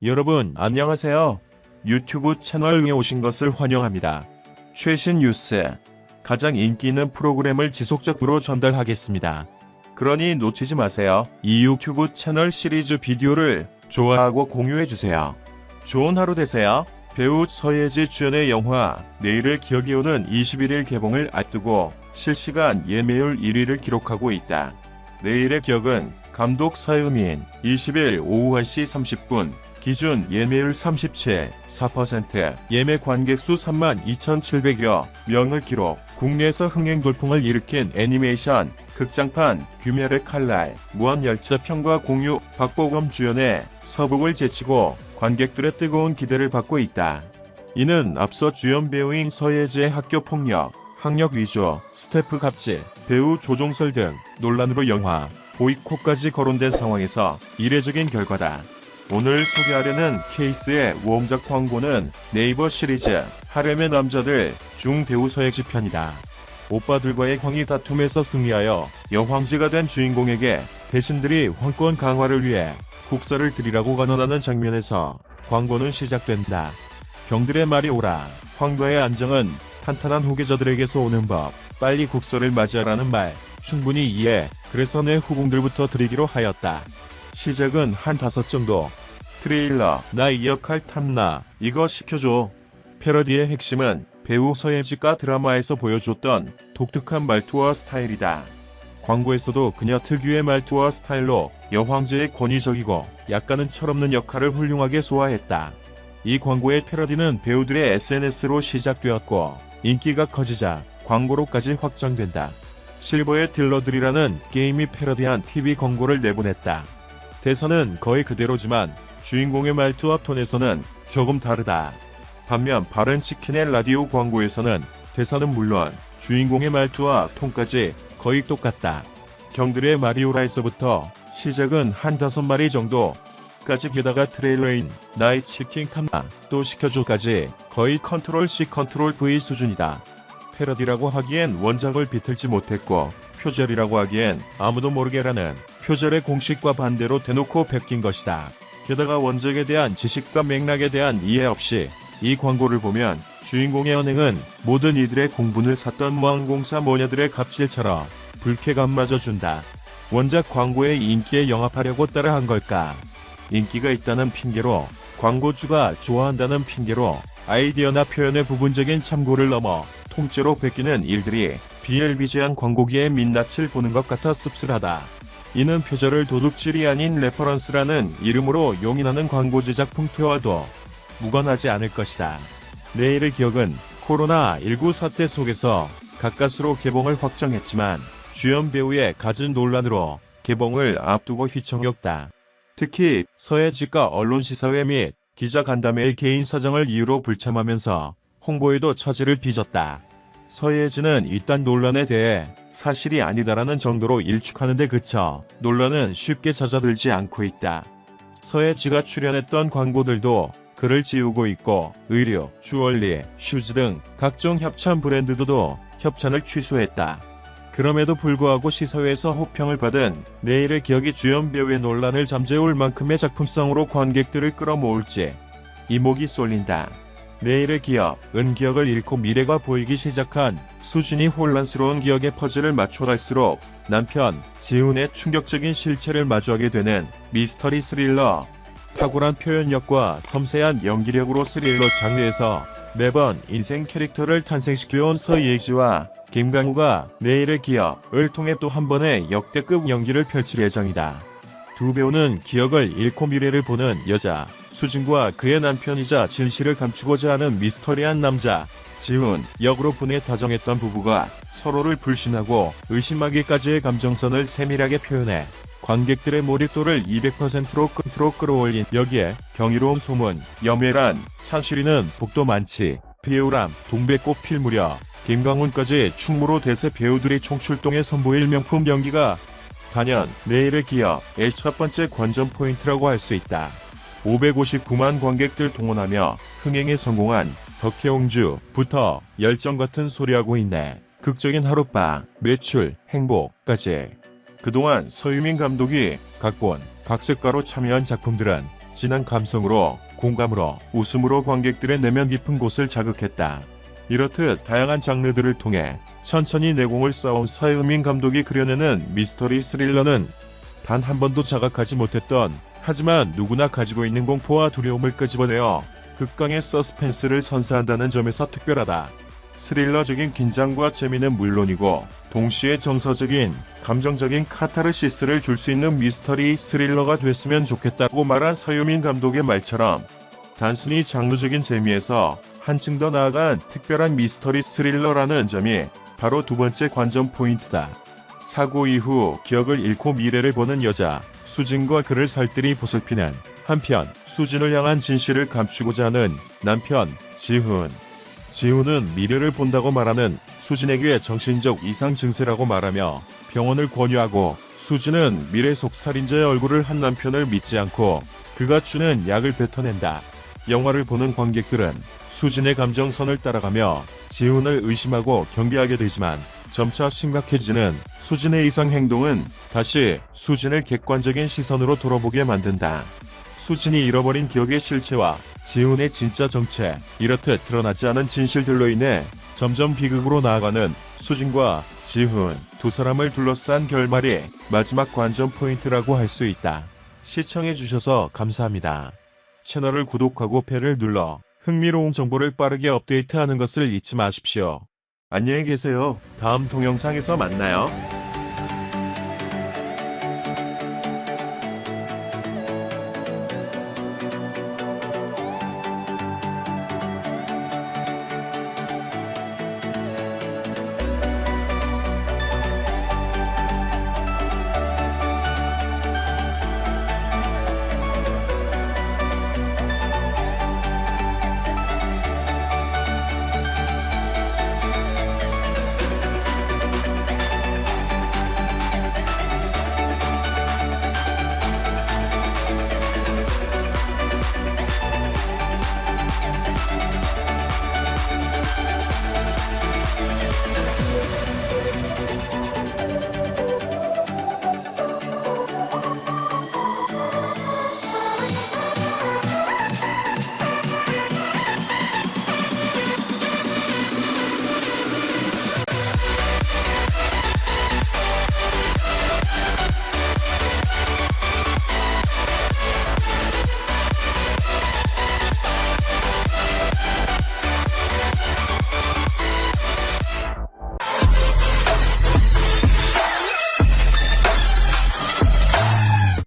여러분 안녕하세요. 유튜브 채널에 오신 것을 환영합니다. 최신 뉴스, 가장 인기 있는 프로그램을 지속적으로 전달하겠습니다. 그러니 놓치지 마세요. 이 유튜브 채널 시리즈 비디오를 좋아하고 공유해주세요. 좋은 하루 되세요. 배우 서예지 주연의 영화 내일의 기억이 오는 21일 개봉을 앞두고 실시간 예매율 1위를 기록하고 있다. 내일의 기억은 감독 서유민 20일 오후 1시 30분 기준 예매율 37.4%, 예매 관객 수 32,700여 명을 기록. 국내에서 흥행 돌풍을 일으킨 애니메이션 극장판 귀멸의 칼날, 무한열차 평가 공유, 박보검 주연의 서북을 제치고 관객들의 뜨거운 기대를 받고 있다. 이는 앞서 주연 배우인 서예지의 학교폭력, 학력 위조, 스태프 갑질, 배우 조종설 등 논란으로 영화 보이콧까지 거론된 상황에서 이례적인 결과다. 오늘 소개하려는 케이스의 웜작 광고는 네이버 시리즈 하렘의 남자들 중 배우 서예지 편이다. 오빠들과의 광희 다툼에서 승리하여 여황제가 된 주인공에게 대신들이 황권 강화를 위해 국사를 드리라고 간언하는 장면에서 광고는 시작된다. 병들의 말이 오라. 황과의 안정은 탄탄한 후계자들에게서 오는 법. 빨리 국서를 맞이하라는 말. 충분히 이해. 그래서 내 후궁들부터 드리기로 하였다. 시작은 한 5 정도. 트레일러, 나 이 역할 탐나, 이거 시켜줘. 패러디의 핵심은 배우 서예지가 드라마에서 보여줬던 독특한 말투와 스타일이다. 광고에서도 그녀 특유의 말투와 스타일로 여황제의 권위적이고 약간은 철없는 역할을 훌륭하게 소화했다. 이 광고의 패러디는 배우들의 SNS로 시작되었고 인기가 커지자 광고로까지 확장된다. 실버의 딜러들이라는 게임이 패러디한 TV 광고를 내보냈다. 대사는 거의 그대로지만 주인공의 말투와 톤에서는 조금 다르다. 반면 바른치킨의 라디오 광고에서는 대사는 물론 주인공의 말투와 톤까지 거의 똑같다. 경들의 마리오라에서부터 시작은 한 5마리 정도까지, 게다가 트레일러인 나의 치킨 탐나 또 시켜줘까지 거의 컨트롤 C 컨트롤 V 수준이다. 패러디라고 하기엔 원작을 비틀지 못했고 표절이라고 하기엔 아무도 모르게라는 표절의 공식과 반대로 대놓고 베낀 것이다. 게다가 원작에 대한 지식과 맥락에 대한 이해 없이 이 광고를 보면 주인공의 언행은 모든 이들의 공분을 샀던 무항공사 모녀들의 갑질처럼 불쾌감마저 준다. 원작 광고의 인기에 영합하려고 따라한 걸까? 인기가 있다는 핑계로, 광고주가 좋아한다는 핑계로 아이디어나 표현의 부분적인 참고를 넘어 통째로 베끼는 일들이 비일비재한 광고기의 민낯을 보는 것 같아 씁쓸하다. 이는 표절을 도둑질이 아닌 레퍼런스라는 이름으로 용인하는 광고 제작 풍토와도 무관하지 않을 것이다. 내일의 기억은 코로나19 사태 속에서 가까스로 개봉을 확정했지만 주연 배우의 갖은 논란으로 개봉을 앞두고 휘청였다. 특히 서예지가 언론시사회 및 기자간담회의 개인 사정을 이유로 불참하면서 홍보에도 처지를 빚었다. 서예지는 이딴 논란에 대해 사실이 아니다라는 정도로 일축하는 데 그쳐 논란은 쉽게 잦아들지 않고 있다. 서예지가 출연했던 광고들도 그를 지우고 있고 의류, 주얼리, 슈즈 등 각종 협찬 브랜드도 협찬을 취소했다. 그럼에도 불구하고 시사회에서 호평을 받은 내일의 기억이 주연 배우의 논란을 잠재울 만큼의 작품성으로 관객들을 끌어모을지 이목이 쏠린다. 내일의 기억, 기억을 잃고 미래가 보이기 시작한 수준이 혼란스러운 기억의 퍼즐을 맞춰갈수록 남편 지훈의 충격적인 실체를 마주하게 되는 미스터리 스릴러. 탁월한 표현력과 섬세한 연기력으로 스릴러 장르에서 매번 인생 캐릭터를 탄생시켜온 서예지와 김강우가 내일의 기억을 통해 또 한 번의 역대급 연기를 펼칠 예정이다. 두 배우는 기억을 잃고 미래를 보는 여자 수진과 그의 남편이자 진실을 감추고자 하는 미스터리한 남자 지훈 역으로 분에 다정했던 부부가 서로를 불신하고 의심하기까지의 감정선을 세밀하게 표현해 관객들의 몰입도를 200%로 끌어올린. 여기에 경이로운 소문, 염혜란, 찬실이는 복도 많지, 배우람, 동백꽃 필 무렵, 김광훈까지 충무로 대세 배우들이 총출동해 선보일 명품 연기가 단연 내일의 기억의 첫 번째 관전 포인트라고 할 수 있다. 559만 관객들 동원하며 흥행에 성공한 덕혜옹주부터 열정 같은 소리하고 있네. 극적인 하룻밤, 매출, 행복까지. 그동안 서유민 감독이 각본, 각색가로 참여한 작품들은 진한 감성으로, 공감으로, 웃음으로 관객들의 내면 깊은 곳을 자극했다. 이렇듯 다양한 장르들을 통해 천천히 내공을 쌓아온 서유민 감독이 그려내는 미스터리 스릴러는 단 한 번도 자각하지 못했던, 하지만 누구나 가지고 있는 공포와 두려움을 끄집어내어 극강의 서스펜스를 선사한다는 점에서 특별하다. 스릴러적인 긴장과 재미는 물론이고 동시에 정서적인, 감정적인 카타르시스를 줄 수 있는 미스터리 스릴러가 됐으면 좋겠다고 말한 서유민 감독의 말처럼 단순히 장르적인 재미에서 한층 더 나아간 특별한 미스터리 스릴러라는 점이 바로 두 번째 관전 포인트다. 사고 이후 기억을 잃고 미래를 보는 여자 수진과 그를 살뜰히 보살피는 한편 수진을 향한 진실을 감추고자 하는 남편 지훈. 지훈은 미래를 본다고 말하는 수진에게 정신적 이상 증세라고 말하며 병원을 권유하고, 수진은 미래 속 살인자의 얼굴을 한 남편을 믿지 않고 그가 주는 약을 뱉어낸다. 영화를 보는 관객들은 수진의 감정선을 따라가며 지훈을 의심하고 경계하게 되지만 점차 심각해지는 수진의 이상 행동은 다시 수진을 객관적인 시선으로 돌아보게 만든다. 수진이 잃어버린 기억의 실체와 지훈의 진짜 정체, 이렇듯 드러나지 않은 진실들로 인해 점점 비극으로 나아가는 수진과 지훈 두 사람을 둘러싼 결말이 마지막 관전 포인트라고 할 수 있다. 시청해주셔서 감사합니다. 채널을 구독하고 벨을 눌러 흥미로운 정보를 빠르게 업데이트하는 것을 잊지 마십시오. 안녕히 계세요. 다음 동영상에서 만나요.